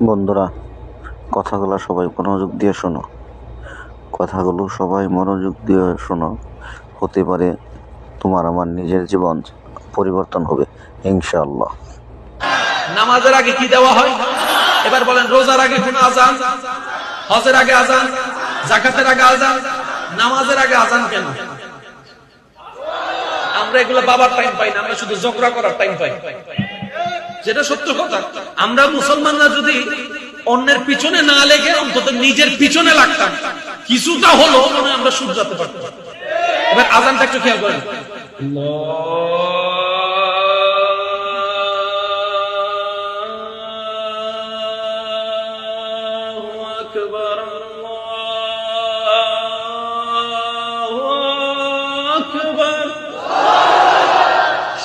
বন্ধুরা, কথাগুলো সবাই মনোযোগ দিয়ে শোনো। কথাগুলো সবাই মনোযোগ দিয়ে শোনো। হতে পারে তোমার আমার নিজের জীবন পরিবর্তন হবে ইনশাআল্লাহ। নামাজের আগে কি দেওয়া হয় এবার বলেন? রোজার আগে কোন আজান? হজের আগে আজান? যাকাতের আগে আজান? নামাজের আগে আজান কেন? আমরা এগুলো বাবার টাইম পাই না, আমরা শুধু ঝগড়া করার টাইম পাই। যেটা সত্য কথা, আমরা মুসলমানরা যদি অন্যের পিছনে না লেগে অন্তত নিজের পিছনে লাগতাম, কিছুটা হলো মানে আমরা শুধরাতে পারতাম। এবার আজানটা একটু খেয়াল করেন।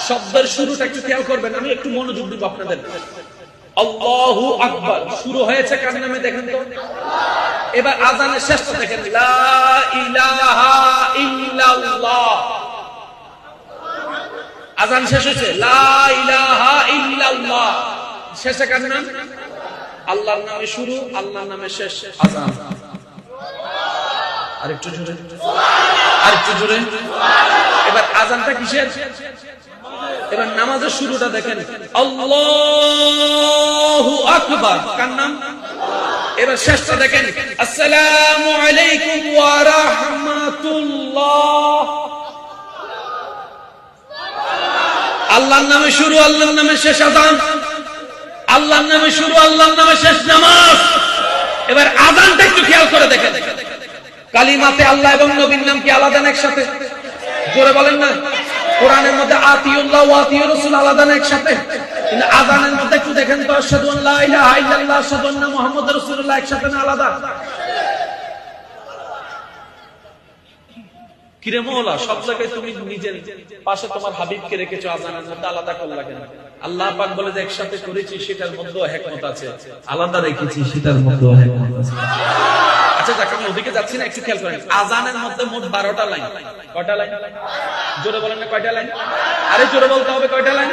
শব্দের শুরুটা একটু খেয়াল করবেন, আমি একটু মনোযোগ দিব আপনাদের। আল্লাহু আকবার শুরু হয়েছে কার নামে দেখেন তো? এবার আজানের শেষটা দেখেন, লা ইলাহা ইল্লাল্লাহ। আজান শেষ হয়েছে, লা ইলাহা ইল্লাল্লাহ। শেষে কার নাম? আল্লাহর নামে শুরু, আল্লাহর নামে শেষ। আজান আরেকটু জোরে, আরেকটু জোরে। এবার আজানটা কিসের? এবার নামাজের শুরুটা দেখেন, আল্লাহু আকবার কার নাম? এবার শেষটা দেখেন, আসসালামু আলাইকুম ওয়া রাহমাতুল্লাহ। আল্লাহর নামে শুরু, আল্লাহর নামে শেষ আজান। আল্লাহর নামে শুরু, আল্লাহর নামে শেষ নামাজ। এবার আজানটা একটু খেয়াল করে দেখেন, কালিমাতে আল্লাহ এবং নবীর নাম কি আলাদা না একসাথে? জোরে বলেন না। কোরআনের মধ্যে আতিউল্লাহ ওয়া আতিউর রাসূল আলাদা না একসাথে? কিন্তু আযানের মধ্যে একটু দেখেন তো, আশহাদু আল্লা ইলাহা ইল্লাল্লাহ আশহাদু আন্না মুহাম্মাদুর রাসূলুল্লাহ একসাথে না আলাদা? কিরে মওলা, সব জায়গায় তুমি নিজের পাশে তোমার হাবিবকে রেখেছো, আযানের মধ্যে আলাদা করলা কেন? আল্লাহ পাক বলে যে একসাথে করেছি সেটার মধ্যেও হিকমত আছে, আলাদা রেখেছি সেটার মধ্যেও হিকমত আছে। আচ্ছা যাক, আমি ওদিকে যাচ্ছি না, একটু খেয়াল করেন। আযানের মধ্যে মোট 12টা লাইন। কয়টা লাইন? জোরে বলেন না, কয়টা লাইন? আরে জোরে বলতে হবে, কয়টা লাইন?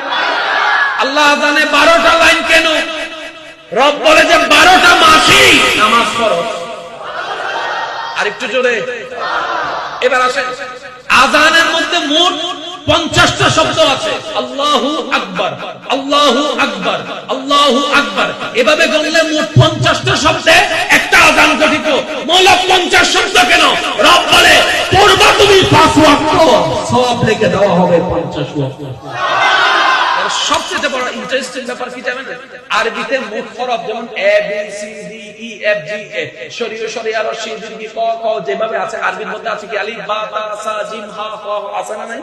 আল্লাহ আযানে 12টা লাইন কেন? রব বলে যে 12টা মাসই নামাজ ফরজ। আরেকটু জোরে। এবার আসেন, আযানের মধ্যে মোট 50টা শব্দ আছে। আল্লাহু আকবার, আল্লাহু আকবার, আল্লাহু আকবার। এভাবে গণলে মোট 50টা শব্দে একটা আযান গঠিত। মৌলা 50 শব্দ কেন? রব বলে পড়বা তুমি 5 ওয়াক্ত, সওয়াব লিখে দেওয়া হবে 50 ওয়াক্ত। সবচেয়ে বড় ইন্টারেস্টিং ব্যাপার কি জানেন? আরবিতে মোট হরফ যেমন A B C D E F G A, শরীয় শরিয়া রশি দীর্ঘ ক খ যেভাবে আছে, আরবির মধ্যে আছে কি আলিফ বা তা সা জিম হা খ আছে না নাই?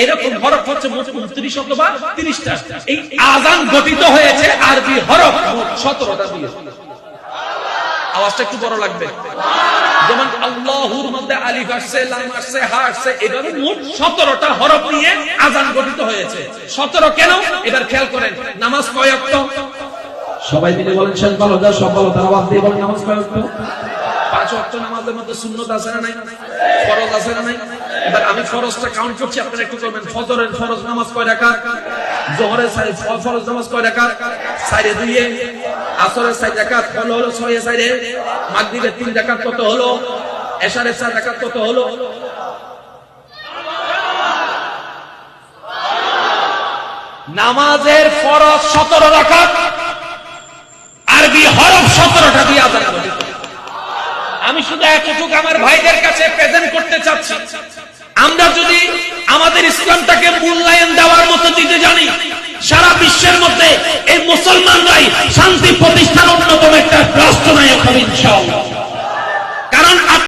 এরকম হরফ হচ্ছে মোট 29 অথবা 30টা। এই আযান গঠিত হয়েছে আরবি হরফ মোট 17টা দিয়ে। আওয়াজটা একটু বড় লাগবে। যেমন আল্লাহুর মধ্যে আলিফ আসছে, লাম আসছে, হা আসছে, এভাবে মোট 17টা হরফ নিয়ে আযান গঠিত হয়েছে। 17 কেন? এবার খেয়াল করেন, নামাজ কয় ওয়াক্ত? সবাই মিলে বলেন, শেষ ভালো যা সব ভালো তারা আওয়াজ দিয়ে বলেন, নামাজ কয় ওয়াক্ত? 5 ওয়াক্ত। নামাজের মধ্যে সুন্নাত আছে না নাই? ফরজ আছে না নাই? এবার আমি ফরজটা কাউন্ট করছি, আপনারা একটু করবেন। ফজরের ফরজ নামাজ কয় রাকাত? যোহরের ফরজ নামাজ কয় রাকাত? 4 2 এ। আসরের 4 রাকাত হলো 6 এ 4 এ। মাগরিবের 3 রাকাত কত হলো? এশারের 4 রাকাত কত হলো? নামাজের ফরজ 17 রাকাত, আরবি হরফ 17টা দিয়ে আযান গঠিত। আমি শুধু এতটুকু আমার ভাইদের কাছে প্রেজেন্ট করতে চাচ্ছি, আমরা যদি আমাদের ইসলামটাকে মূল্যায়ন দেওয়ার মতো দিতে জানি, সারা বিশ্বের মধ্যে এই মুসলমানরাই শান্তি প্রতিষ্ঠার অন্যতম একটা রাষ্ট্রনায়ক হবে ইনশাআল্লাহ। কারণ